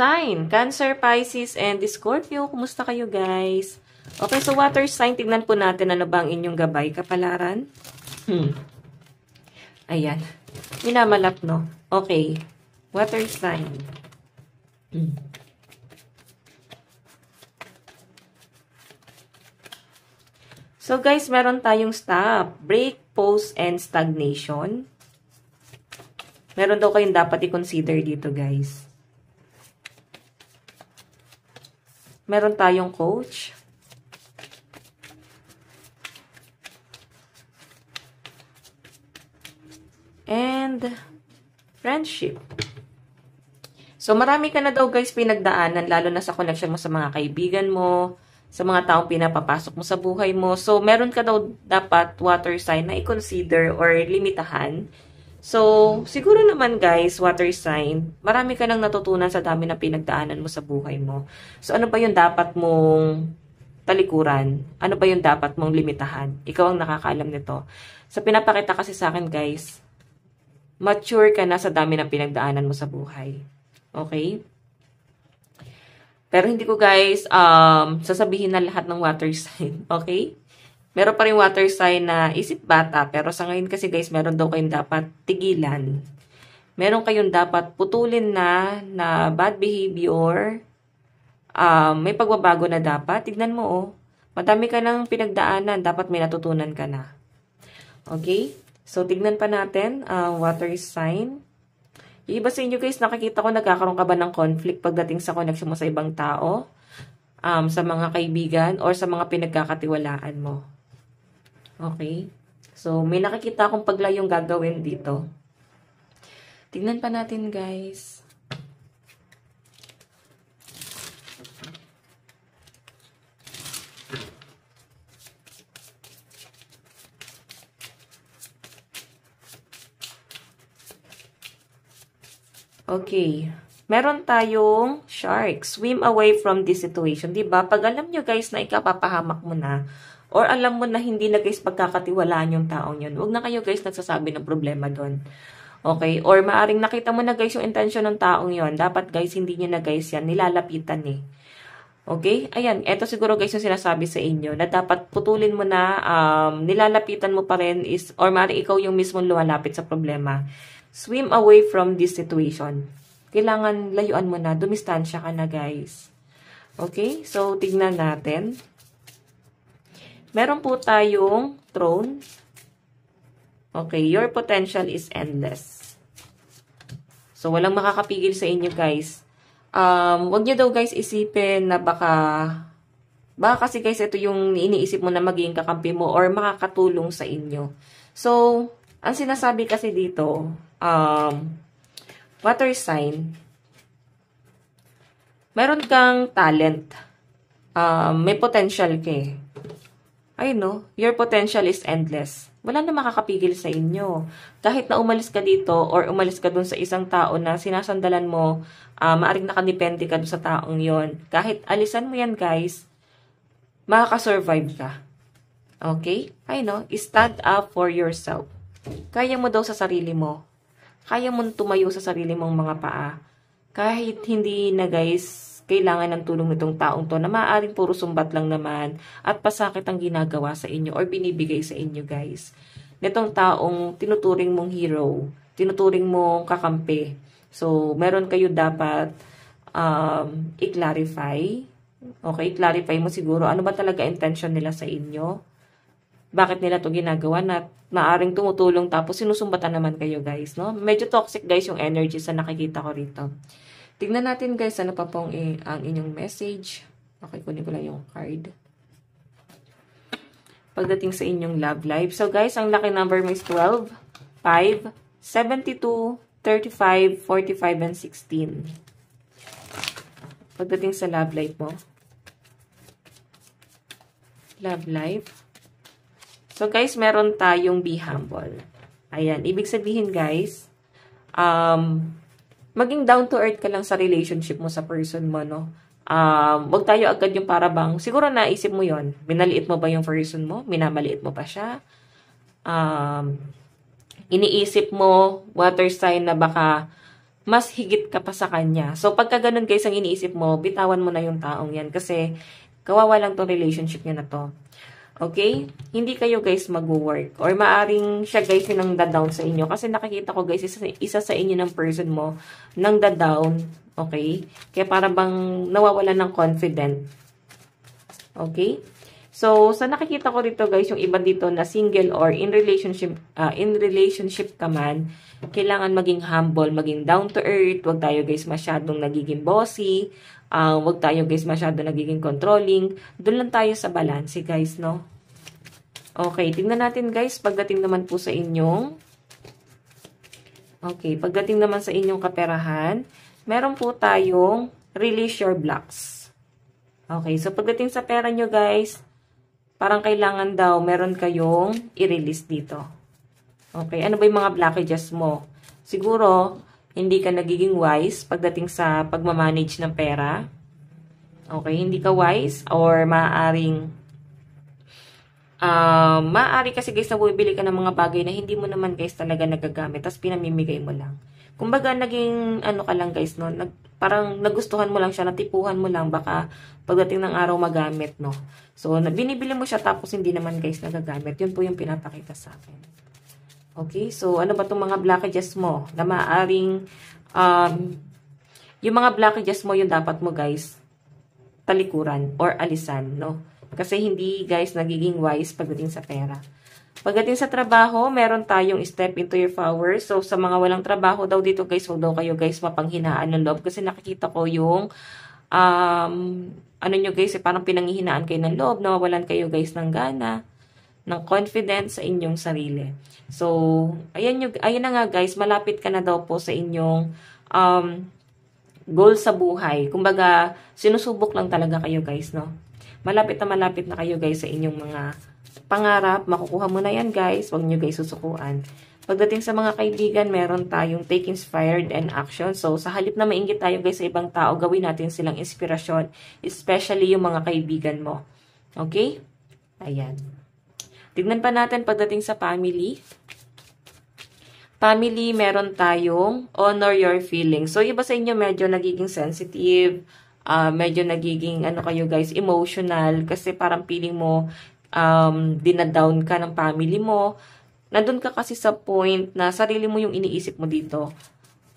sign, Cancer, Pisces, and Scorpio. Kumusta kayo guys? Okay, so water sign, tignan po natin ano ba ang inyong gabay, kapalaran. Ayan. Minamalap, no? Okay. Water sign. So guys, meron tayong stop, break, pause, and stagnation. Meron daw kayong dapat i-consider dito guys. Meron tayong coach. And friendship. So marami ka na daw guys pinagdaanan, lalo na sa connection mo sa mga kaibigan mo, sa mga taong pinapapasok mo sa buhay mo. So, meron ka daw dapat water sign na i-consider or limitahan. So, siguro naman guys, water sign, marami ka nang natutunan sa dami na pinagdaanan mo sa buhay mo. So, ano ba yung dapat mong talikuran? Ano ba yung dapat mong limitahan? Ikaw ang nakakaalam nito. So, pinapakita kasi sa akin guys, mature ka na sa dami ng pinagdaanan mo sa buhay. Okay? Pero hindi ko guys sasabihin na lahat ng water sign, okay? Meron pa rin water sign na isip bata, pero sa ngayon kasi guys, meron daw kayong dapat tigilan. Meron kayong dapat putulin na bad behavior. May pagbabago na dapat. Tignan mo oh, madami ka ng pinagdaanan, dapat may natutunan ka na. Okay? So tignan pa natin water sign. Yung iba sa inyo guys, nakikita ko nagkakaroon ka ba ng conflict pagdating sa connection mo sa ibang tao, sa mga kaibigan, or sa mga pinagkakatiwalaan mo. Okay? So, may nakikita akong paglayong gagawin dito. Tignan pa natin guys. Okay. Meron tayong shark. Swim away from this situation. Diba? Pag alam nyo guys na ikapapahamak mo na, or alam mo na hindi na guys pagkakatiwalaan yung taong yun, huwag na kayo guys nagsasabi ng problema doon. Okay? Or maaring nakita mo na guys yung intention ng taong yun. Dapat guys, hindi nyo na guys yan nilalapitan eh. Okay? Ayan. Ito siguro guys yung sinasabi sa inyo na dapat putulin mo na, nilalapitan mo pa rin is, or maaring ikaw yung mismong lumalapit sa problema. Swim away from this situation. Kailangan layuan mo na. Dumistansya ka na, guys. Okay? So, tignan natin. Meron po tayong throne. Okay. Your potential is endless. So, walang makakapigil sa inyo, guys. Wag nyo daw, guys, isipin na baka kasi, guys, ito yung iniisip mo na magiging kakampi mo or makakatulong sa inyo. So, ang sinasabi kasi dito, water sign, meron kang talent. May potential ka eh. Ay no, your potential is endless. Wala na makakapigil sa inyo. Kahit na umalis ka dito or umalis ka dun sa isang tao na sinasandalan mo, maaring nakadepende ka dun sa taong yon. Kahit alisan mo yan guys, makakasurvive ka. Okay? Ay no, stand up for yourself. Kaya mo daw sa sarili mo. Kaya mo tumayo sa sarili mong mga paa. Kahit hindi na guys, kailangan ng tulong nitong taong to na maaaring puro sumbat lang naman at pasakit ang ginagawa sa inyo or binibigay sa inyo guys. Nitong taong tinuturing mong hero, tinuturing mong kakampi. So, meron kayo dapat i-clarify. Okay, clarify mo siguro ano ba talaga intention nila sa inyo. Bakit nila to ginagawa na maaring tumutulong tapos sinusumbatan naman kayo guys, no? Medyo toxic guys yung energy sa nakikita ko rito. Tignan natin guys, ano pa pong ang inyong message. Okay, kunin ko lang yung card. Pagdating sa inyong love life. So guys, ang lucky number mo is 12, 5, 72, 35, 45, and 16. Pagdating sa love life mo. Love life. So, guys, meron tayong be humble. Ayan. Ibig sabihin, guys, maging down to earth ka lang sa relationship mo sa person mo, no? Wag tayo agad yung para bang, siguro naisip mo yon, minaliit mo ba yung person mo? Minamaliit mo pa siya? Iniisip mo, water sign na baka mas higit ka pa sa kanya. So, pagka ganun guys, ang iniisip mo, bitawan mo na yung taong yan kasi kawawa lang tong relationship niya na to. Okay? Hindi kayo guys mag-work. Or maaring siya guys yung nang da-down sa inyo. Kasi nakikita ko guys, isa sa inyo ng person mo nang da-down. Okay? Kaya para bang nawawala ng confident. Okay? So, sa nakikita ko dito guys, yung iba dito na single or in relationship ka man, kailangan maging humble, maging down to earth. Huwag tayo guys masyadong nagiging bossy. Huwag tayo guys masyadong nagiging controlling. Doon lang tayo sa balance guys, no? Okay, tingnan natin guys, pagdating naman po sa inyong pagdating naman sa inyong kaperahan, meron po tayong release your blocks. Okay, so pagdating sa pera nyo guys, parang kailangan daw meron kayong i-release dito. Okay, ano ba yung mga blockages mo? Siguro, hindi ka nagiging wise pagdating sa pagmamanage ng pera. Okay, hindi ka wise or maaari kasi guys na bumibili ka ng mga bagay na hindi mo naman guys talaga nagagamit tapos pinamimigay mo lang. Kumbaga naging ano ka lang guys, no? Parang nagustuhan mo lang siya, natipuhan mo lang baka pagdating ng araw magamit, no? So binibili mo siya tapos hindi naman guys nagagamit. Yun po yung pinapakita sa akin. Okay, so ano ba itong mga blockages mo na maaaring yung mga blockages mo yung dapat mo guys talikuran or alisan, no? Kasi hindi guys nagiging wise pagdating sa pera. Pagdating sa trabaho, meron tayong step into your power. So sa mga walang trabaho daw dito guys, huwag daw kayo guys mapanghinaan ng loob kasi nakikita ko yung ano nyo guys, parang pinanghihinaan kayo ng loob, nawawalan kayo guys ng gana, ng confidence sa inyong sarili. So, ayan na nga guys, malapit ka na daw po sa inyong goal sa buhay. Kumbaga, sinusubok lang talaga kayo guys, no? Malapit na kayo guys sa inyong mga pangarap. Makukuha mo na yan guys, huwag nyo guys susukuan. Pagdating sa mga kaibigan, meron tayong take inspired and action. So, sa halip na mainggit tayo guys sa ibang tao, gawin natin silang inspirasyon, especially yung mga kaibigan mo. Okay? Ayan. Tignan pa natin pagdating sa family. Family, meron tayong honor your feelings. So, iba sa inyo medyo nagiging sensitive, medyo nagiging, ano kayo guys, emotional, kasi parang feeling mo, dinadown ka ng family mo. Nandun ka kasi sa point na sarili mo yung iniisip mo dito.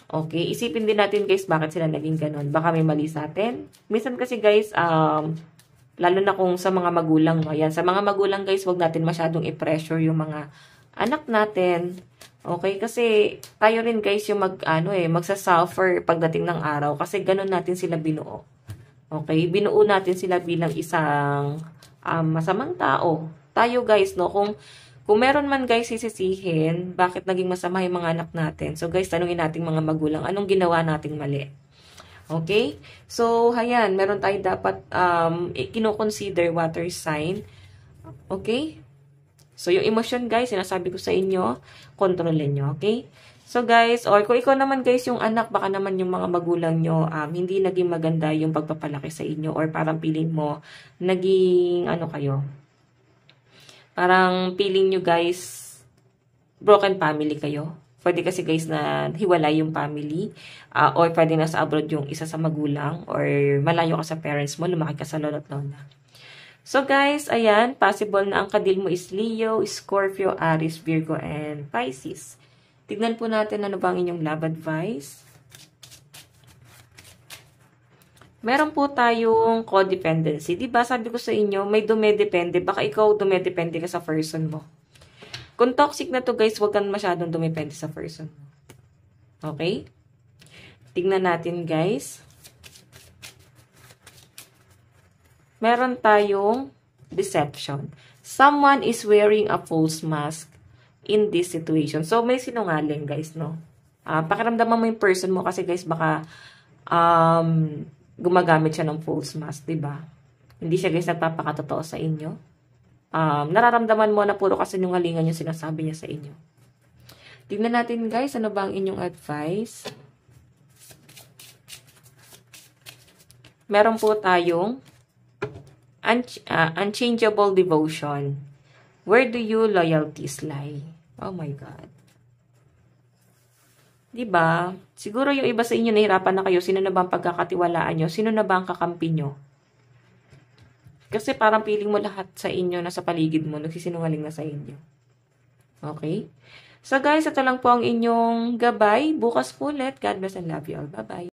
Okay, isipin din natin guys, bakit sila naging ganun. Baka may mali sa atin. Minsan kasi guys, lalo na kung sa mga magulang, no? Yan, sa mga magulang guys, wag natin masyadong i-pressure yung mga anak natin. Okay, kasi tayo rin guys yung magsasuffer pagdating ng araw kasi ganun natin sila binuo. Okay, binuo natin sila bilang isang masamang tao. Tayo guys, no, kung meron man guys sisisihin, bakit naging masama yung mga anak natin? So guys, tanungin nating mga magulang, anong ginawa nating mali? Okay? So, ayan, meron tayo dapat kino-consider water sign. Okay? So, yung emotion guys, sinasabi ko sa inyo, kontrolin nyo, okay? So, guys, or kung ikaw naman guys, yung anak, baka naman yung mga magulang nyo, hindi naging maganda yung pagpapalaki sa inyo, or parang feeling mo, naging, parang feeling nyo guys, broken family kayo. Pwede kasi guys na hiwalay yung family, or pwede nasa abroad yung isa sa magulang, or malayo ka sa parents mo, lumaki ka sa lolo't lola. So guys, ayan, possible na ang kadil mo is Leo, Scorpio, Aries, Virgo, and Pisces. Tignan po natin ano bang inyong love advice. Meron po tayong codependency. Diba sabi ko sa inyo, may dumedepende. Baka ikaw dumedepende ka sa person mo. Kung toxic na to guys, huwag kang masyadong dumepende sa person mo. Okay? Tignan natin guys. Meron tayong deception. Someone is wearing a false mask in this situation. So, may sinungaling, guys, no? Pakiramdaman mo yung person mo kasi, guys, baka gumagamit siya ng false mask, diba? Hindi siya, guys, nagpapakatotoo sa inyo. Nararamdaman mo na puro kasinungalingan yung sinasabi niya sa inyo. Tignan natin, guys, ano ba ang inyong advice? Meron po tayong unchangeable devotion. Where do your loyalties lie? Oh my God. 'Di ba? Siguro yung iba sa inyo nahirapan na kayo, sino na ba ang pagkakatiwalaan nyo? Sino na ba ang kakampi nyo? Kasi parang feeling mo lahat sa inyo na sa paligid mo, nagsisinungaling na sa inyo. Okay? So guys, ito lang po ang inyong gabay. Bukas po ulit. God bless and love you all. Bye-bye.